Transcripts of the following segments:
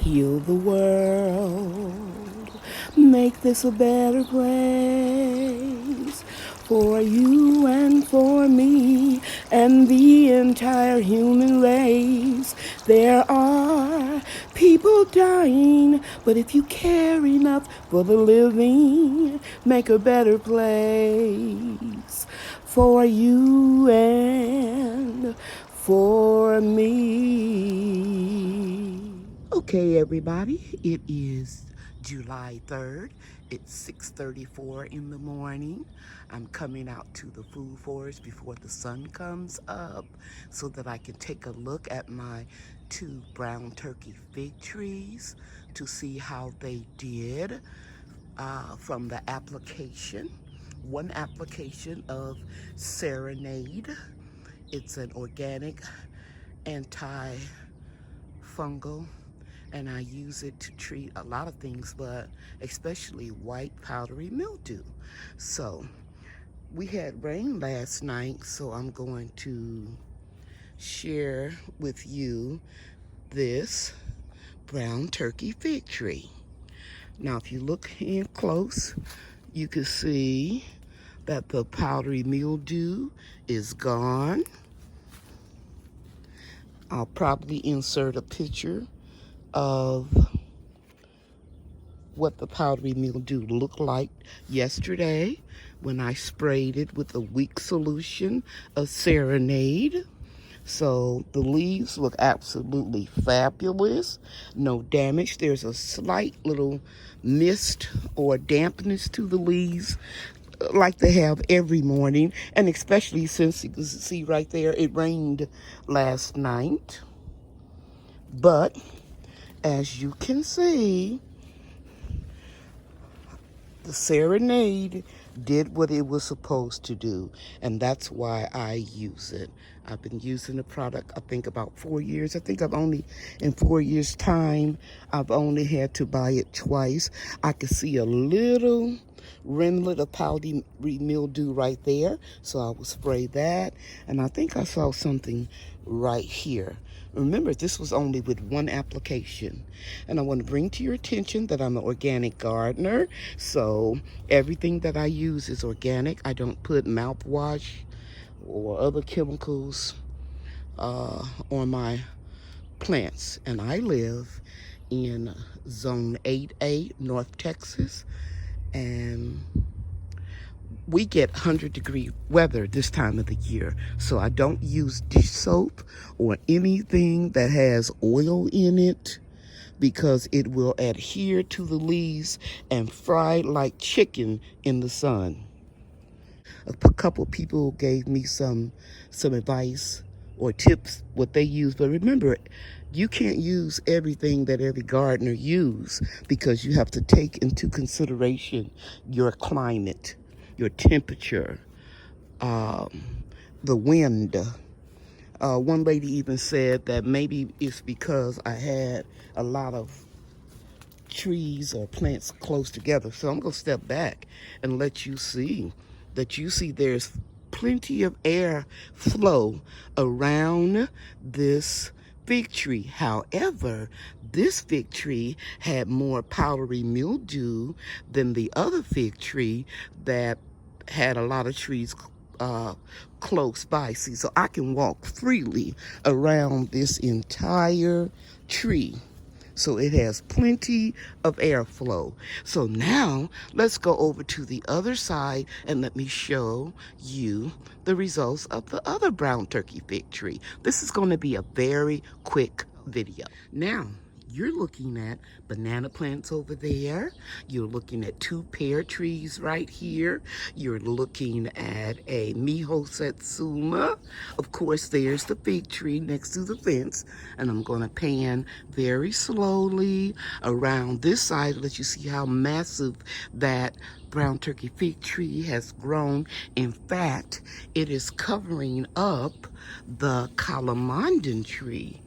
Heal the world, make this a better place for you and for me and the entire human race. There are people dying, but if you care enough for the living, make a better place for you and for me. Okay, everybody, it is July 3rd. It's 6:34 in the morning. I'm coming out to the food forest before the sun comes up so that I can take a look at my 2 brown turkey fig trees to see how they did from the application. One application of Serenade. It's an organic anti-fungal, and I use it to treat a lot of things, but especially white powdery mildew. So we had rain last night, so I'm going to share with you this brown turkey fig tree. Now, if you look in close, you can see that the powdery mildew is gone. I'll probably insert a picture of what the powdery mildew looked like yesterday when I sprayed it with a weak solution of Serenade. So the leaves look absolutely fabulous. No damage. There's a slight little mist or dampness to the leaves like they have every morning, and especially since you can see right there, it rained last night. But as you can see, the Serenade did what it was supposed to do, and that's why I use it. I've been using the product, I think, about 4 years. I think in 4 years' time, I've only had to buy it twice. I could see a little remnant of powdery mildew right there, so I will spray that. And I think I saw something right here. Remember, this was only with one application. And I want to bring to your attention that I'm an organic gardener, so everything that I use is organic. I don't put mouthwash or other chemicals on my plants. And I live in Zone 8A, North Texas, and we get 100-degree weather this time of the year. So I don't use dish soap or anything that has oil in it, because it will adhere to the leaves and fry like chicken in the sun. A couple people gave me some advice or tips what they use, but remember, you can't use everything that every gardener uses, because you have to take into consideration your climate, your temperature, the wind. One lady even said that maybe it's because I had a lot of trees or plants close together. So I'm going to step back and let you see that there's plenty of air flow around this fig tree. However, this fig tree had more powdery mildew than the other fig tree that had a lot of trees close by. See, so I can walk freely around this entire tree. So it has plenty of airflow. So now let's go over to the other side and let me show you the results of the other brown turkey fig tree. This is going to be a very quick video. Now, you're looking at banana plants over there. You're looking at 2 pear trees right here. You're looking at a Miho Satsuma. Of course, there's the fig tree next to the fence. And I'm going to pan very slowly around this side to let you see how massive that brown turkey fig tree has grown. In fact, it is covering up the calamandan tree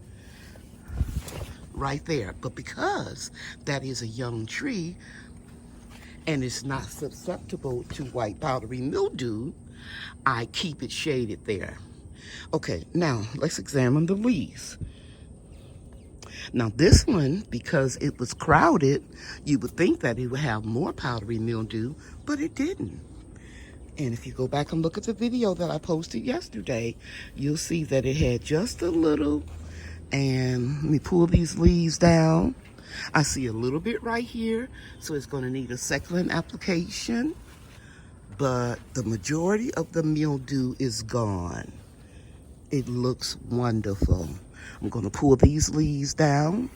right there. But because that is a young tree and it's not susceptible to white powdery mildew, I keep it shaded there. Okay, now let's examine the leaves. Now this one, because it was crowded, you would think that it would have more powdery mildew, but it didn't. And if you go back and look at the video that I posted yesterday, you'll see that it had just a little. And let me pull these leaves down. I see a little bit right here, so it's going to need a second application. But the majority of the mildew is gone. It looks wonderful. I'm going to pull these leaves down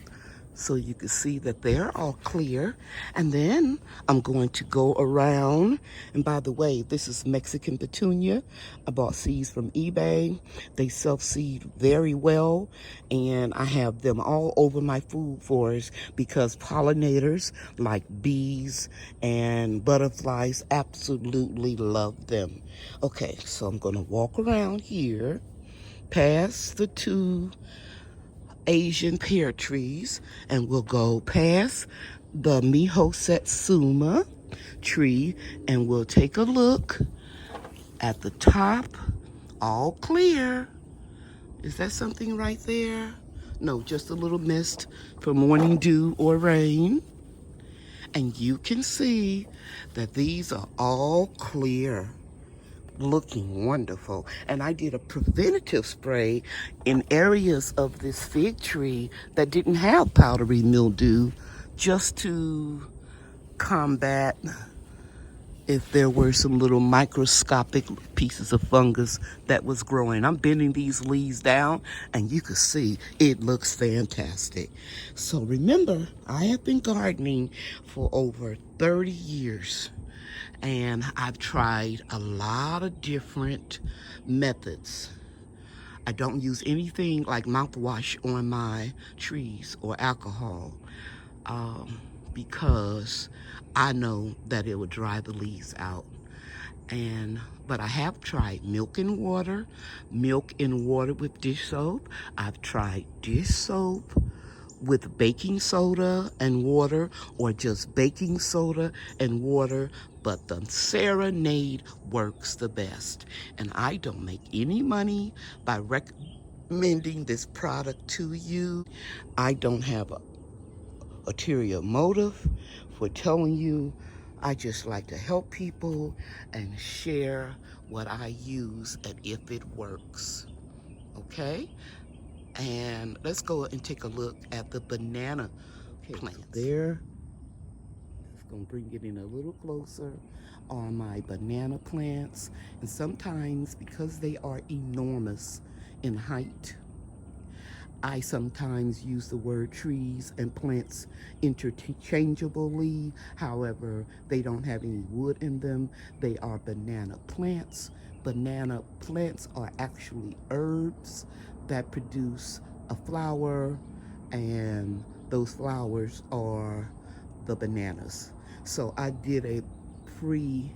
so you can see that they're all clear. And then I'm going to go around. And by the way, this is Mexican petunia. I bought seeds from eBay. They self-seed very well. And I have them all over my food forest because pollinators like bees and butterflies absolutely love them. Okay, so I'm going to walk around here past the two Asian pear trees, and we'll go past the Miho Satsuma tree, and we'll take a look at the top, all clear. Is that something right there? No, just a little mist for morning dew or rain. And you can see that these are all clear, looking wonderful. And I did a preventative spray in areas of this fig tree that didn't have powdery mildew, just to combat if there were some little microscopic pieces of fungus that was growing. I'm bending these leaves down and you can see it looks fantastic. So remember, I have been gardening for over 30 years. And I've tried a lot of different methods. I don't use anything like mouthwash on my trees or alcohol because I know that it would dry the leaves out. But I have tried milk and water with dish soap. I've tried dish soap with baking soda and water, or just baking soda and water, but the Serenade works the best. And I don't make any money by recommending this product to you. I don't have a ulterior motive for telling you. I just like to help people and share what I use and if it works. Okay? And let's go and take a look at the banana plants. There, it's gonna bring it in a little closer on my banana plants. And sometimes, because they are enormous in height, I sometimes use the word trees and plants interchangeably. However, they don't have any wood in them. They are banana plants. Banana plants are actually herbs that produce a flower, and those flowers are the bananas. So I did a preventative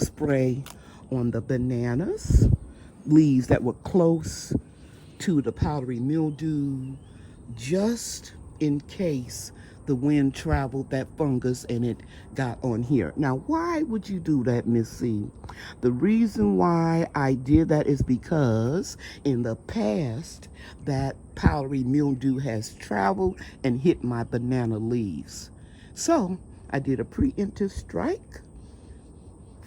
spray on the bananas leaves that were close to the powdery mildew, just in case the wind traveled that fungus and it got on here. Now, why would you do that, Miss C? The reason why I did that is because in the past, that powdery mildew has traveled and hit my banana leaves. So I did a preemptive strike.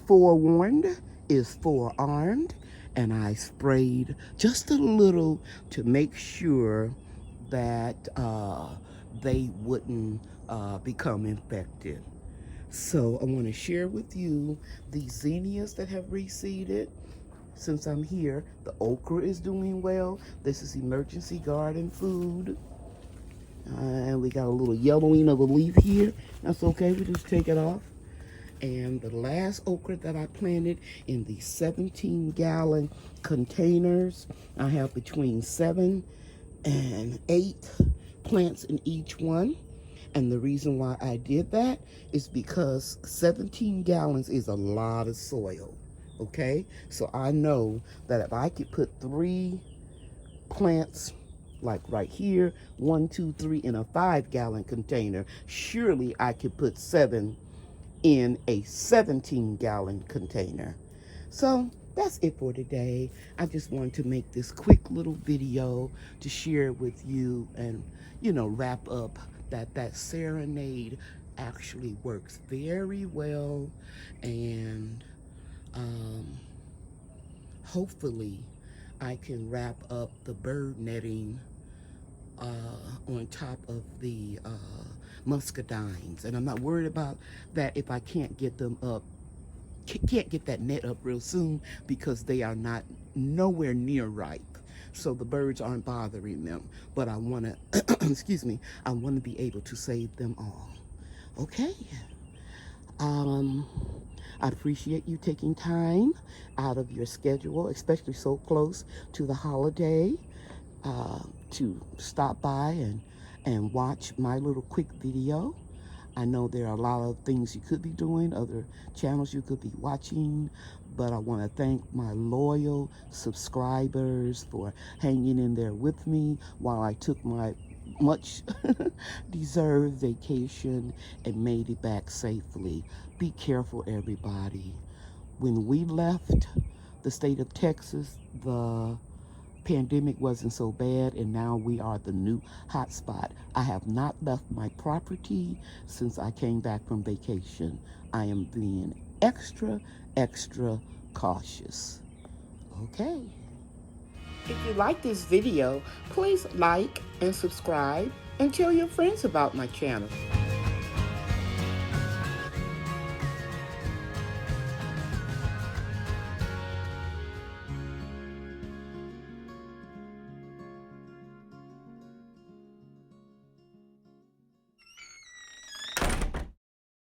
Forewarned is forearmed, and I sprayed just a little to make sure that they wouldn't become infected. So I want to share with you the zinnias that have reseeded. Since I'm here, the okra is doing well. This is emergency garden food. And we got a little yellowing of a leaf here. That's okay, we just take it off. And the last okra that I planted in the 17-gallon containers, I have between 7 and 8 plants in each one. And the reason why I did that is because 17 gallons is a lot of soil, okay? So I know that if I could put 3 plants, like right here, 1, 2, 3 in a 5-gallon container, surely I could put 7 in a 17-gallon container. So that's it for today. I just wanted to make this quick little video to share with you and, you know, wrap up that serenade actually works very well. And hopefully I can wrap up the bird netting on top of the muscadines. And I'm not worried about that if I can't get them up, can't get that net up real soon, because they are not nowhere near ripe. So the birds aren't bothering them. But I want to, excuse me, I want to be able to save them all. Okay. I appreciate you taking time out of your schedule, especially so close to the holiday, to stop by and watch my little quick video. I know there are a lot of things you could be doing, other channels you could be watching, but I want to thank my loyal subscribers for hanging in there with me while I took my much deserved vacation and made it back safely. Be careful, everybody. When we left the state of Texas, the pandemic wasn't so bad, and now we are the new hotspot. I have not left my property since I came back from vacation. I am being extra cautious. Okay. If you like this video, please like and subscribe and tell your friends about my channel.